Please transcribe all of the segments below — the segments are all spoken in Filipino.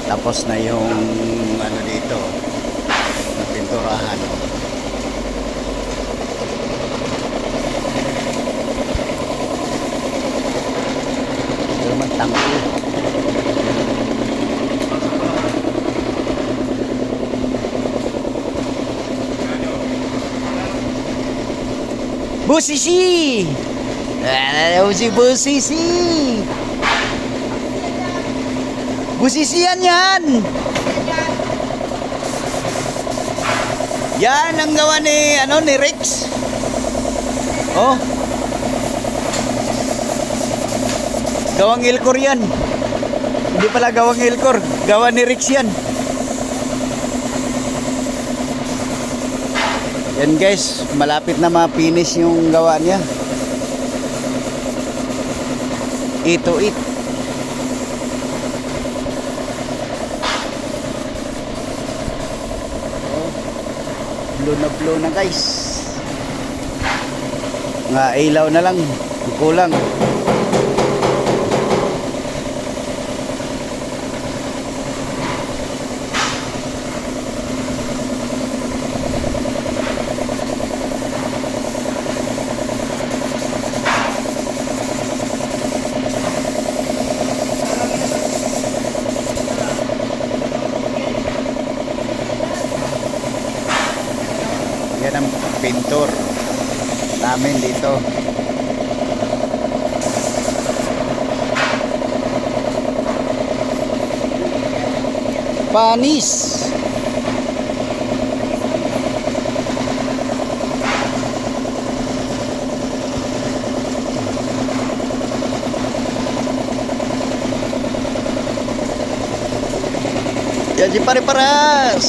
Tapos na yung ano dito, na pinturahan. Ito naman tangki. Busisi! Si Busisi! Busisi yan! Yan ang gawa ni, ni Rex. Oh. Gawang Ilcor yan. Hindi pala gawang Ilcor. Gawa ni Rex yan. Yan guys, malapit na ma-finish yung gawa niya. Ito it. Blow na guys. Nga ilaw na lang. Kulang. Yan ang pintor namin dito. Panis. Yan si pare-paras.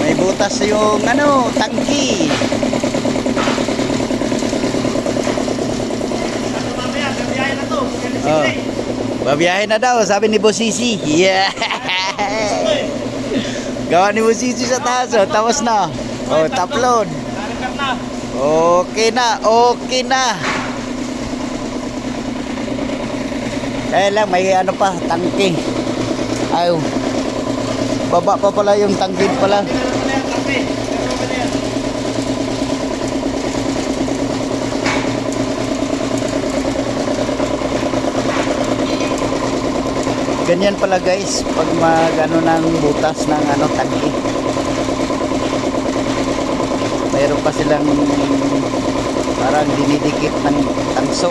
May butas yung tangki. Oh. Babiyahe na daw, sabi ni Bosisi. Yeah. Gawa ni Bosisi sa taas, tapos na. Oh, top load. Okay na, okay na. Kaya lang may pa, tangki. Ayaw. Baba pa pala yung tangki pala. Ganyan pala guys pag magano ng butas ng tangki. Mayroon pa silang parang dinidikit ng tanso.